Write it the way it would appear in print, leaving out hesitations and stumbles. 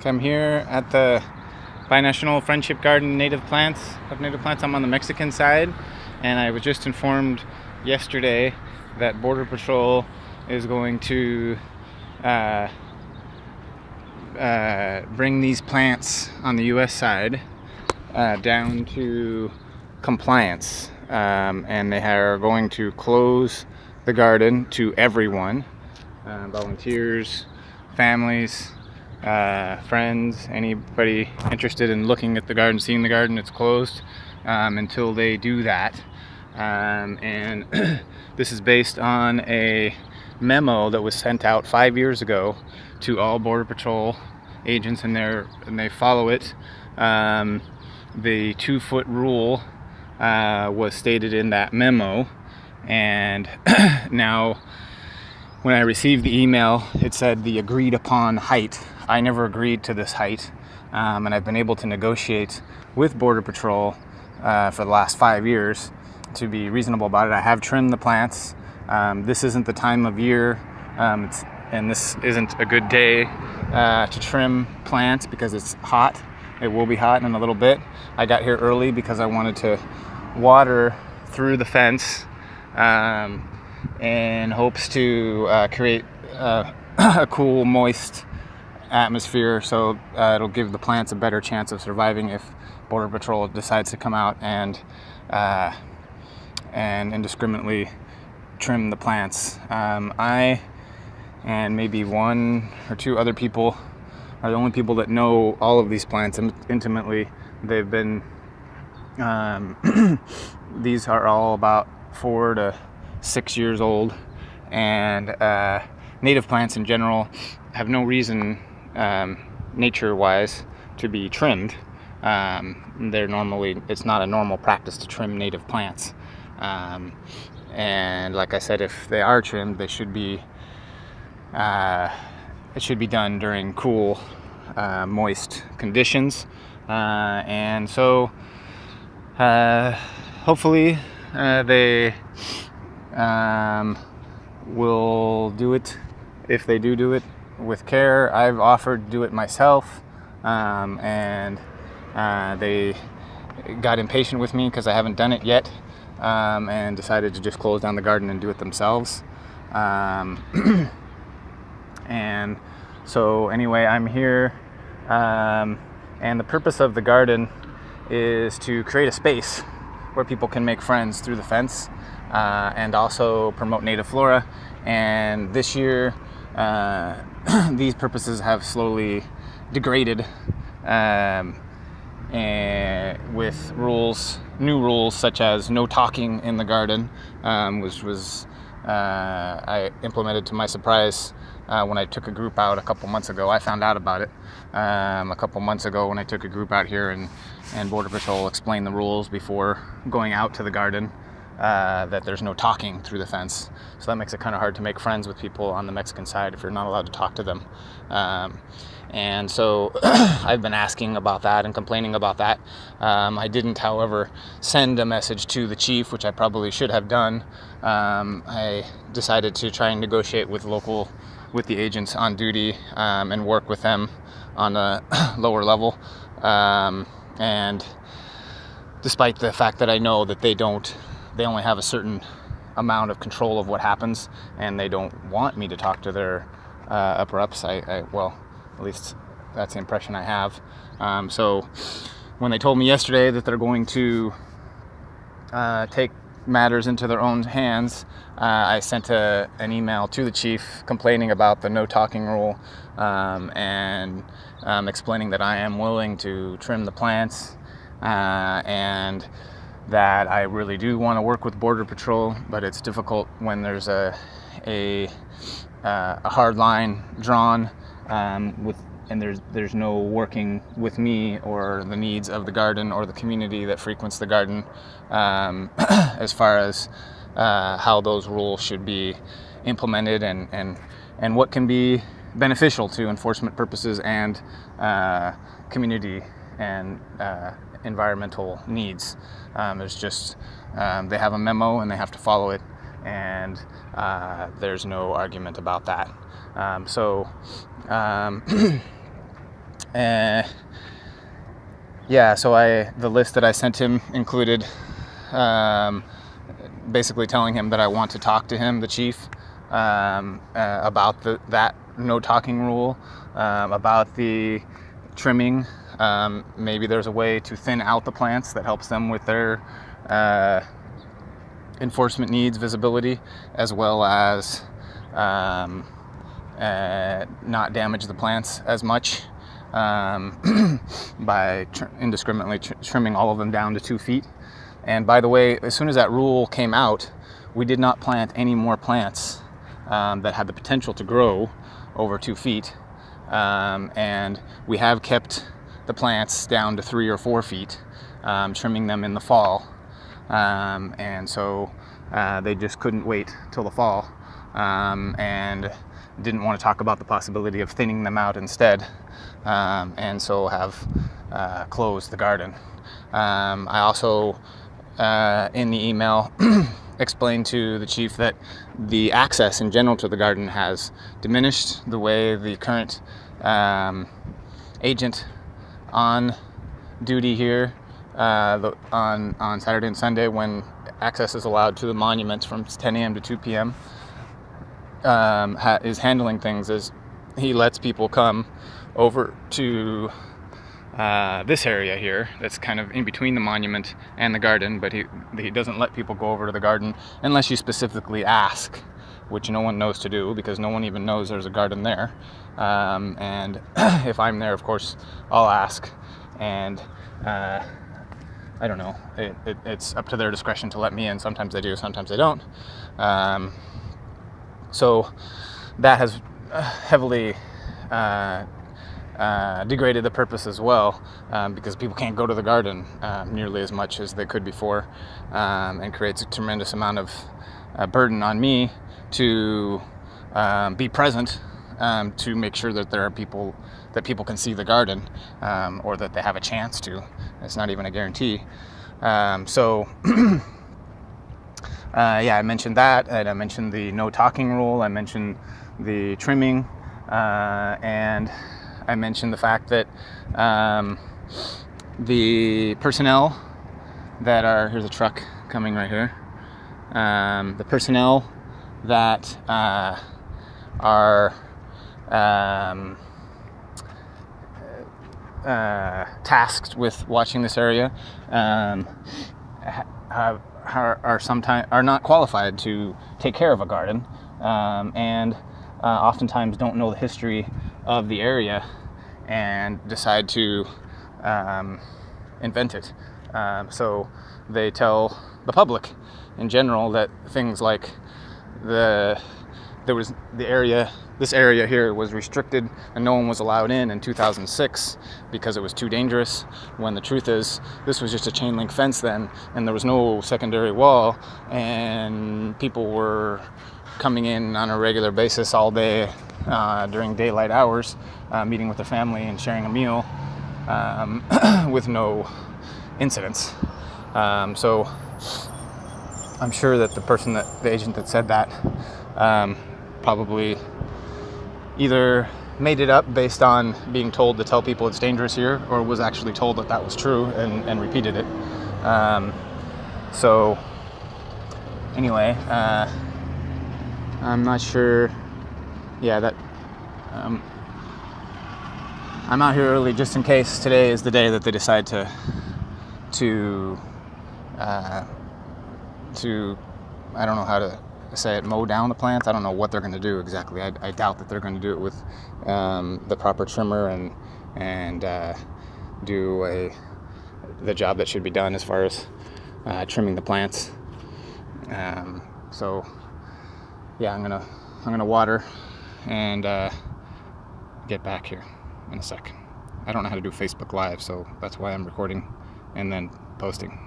I'm here at the Binational Friendship Garden Native Plants. I'm on the Mexican side, and I was just informed yesterday that Border Patrol is going to bring these plants on the U.S. side down to compliance, and they are going to close the garden to everyone, volunteers, families, friends, anybody interested in looking at the garden, seeing the garden. It's closed until they do that, and this is based on a memo that was sent out 5 years ago to all Border Patrol agents, and they follow it. The 2-foot rule was stated in that memo, and now when I received the email, it said the agreed upon height. I never agreed to this height, and I've been able to negotiate with Border Patrol for the last 5 years to be reasonable about it. I have trimmed the plants. This isn't the time of year, and this isn't a good day to trim plants because it's hot. It will be hot in a little bit. I got here early because I wanted to water through the fence in hopes to create a cool, moist atmosphere, so it'll give the plants a better chance of surviving if Border Patrol decides to come out and indiscriminately trim the plants. I and maybe 1 or 2 other people are the only people that know all of these plants intimately. They've been these are all about 4 to 6 years old, and native plants in general have no reason nature-wise to be trimmed. It's not a normal practice to trim native plants, and like I said, if they are trimmed, it should be done during cool, moist conditions, and so hopefully they will do it. If they do it with care, I've offered to do it myself, and they got impatient with me because I haven't done it yet, and decided to just close down the garden and do it themselves. And so anyway, I'm here, and the purpose of the garden is to create a space where people can make friends through the fence, and also promote native flora. And this year, these purposes have slowly degraded, with new rules such as no talking in the garden, which was I implemented to my surprise when I took a group out a couple months ago. I found out about it a couple months ago when I took a group out here, and Border Patrol explained the rules before going out to the garden, that there's no talking through the fence. So that makes it kind of hard to make friends with people on the Mexican side if you're not allowed to talk to them. And so I've been asking about that and complaining about that. I didn't, however, send a message to the chief, which I probably should have done. I decided to try and negotiate with the agents on duty, and work with them on a lower level. And despite the fact that I know that they only have a certain amount of control of what happens, and they don't want me to talk to their upper ups. Well, at least that's the impression I have. So when they told me yesterday that they're going to take matters into their own hands, I sent an email to the chief complaining about the no talking rule, and explaining that I am willing to trim the plants, and that I really do want to work with Border Patrol, but it's difficult when there's a hard line drawn, and there's no working with me or the needs of the garden or the community that frequents the garden, as far as how those rules should be implemented, and what can be beneficial to enforcement purposes and community and environmental needs. There's just they have a memo and they have to follow it, and there's no argument about that. yeah, so the list that I sent him included basically telling him that I want to talk to him, the chief, about that no talking rule, about the trimming. Maybe there's a way to thin out the plants that helps them with their enforcement needs, visibility, as well as not damage the plants as much by indiscriminately trimming all of them down to 2 feet. And by the way, as soon as that rule came out, we did not plant any more plants that had the potential to grow over 2 feet. And we have kept the plants down to 3 or 4 feet, trimming them in the fall. And so they just couldn't wait till the fall, and didn't want to talk about the possibility of thinning them out instead, and so have closed the garden. I also, in the email, explained to the chief that the access in general to the garden has diminished. The way the current agent on duty here on Saturday and Sunday, when access is allowed to the monument from 10 a.m. to 2 p.m., is handling things as he lets people come over to this area here that's kind of in between the monument and the garden, but he doesn't let people go over to the garden unless you specifically ask, which no one knows to do because no one even knows there's a garden there. And if I'm there, of course, I'll ask, and I don't know, it's up to their discretion to let me in. Sometimes they do, sometimes they don't. So that has heavily degraded the purpose as well, because people can't go to the garden nearly as much as they could before, and creates a tremendous amount of burden on me to be present, to make sure that there are people can see the garden, or that they have a chance to. It's not even a guarantee. So yeah, I mentioned that, and I mentioned the no talking rule, I mentioned the trimming, and I mentioned the fact that the personnel that are, here's a truck coming right here, the personnel that are tasked with watching this area are not qualified to take care of a garden, and oftentimes don't know the history of the area and decide to invent it. So they tell the public in general that things like this area here was restricted and no one was allowed in 2006 because it was too dangerous, when the truth is this was just a chain link fence then, and there was no secondary wall, and people were coming in on a regular basis all day during daylight hours, meeting with their family and sharing a meal, with no incidents. So I'm sure that the agent that said that probably either made it up based on being told to tell people it's dangerous here, or was actually told that was true and repeated it. So anyway, I'm not sure. Yeah, that I'm out here early just in case today is the day that they decide to I don't know how to say it, mow down the plants. I don't know what they're going to do exactly. I doubt that they're going to do it with the proper trimmer and do the job that should be done as far as trimming the plants. So yeah, I'm gonna water and get back here in a sec. I don't know how to do Facebook Live, so that's why I'm recording and then posting.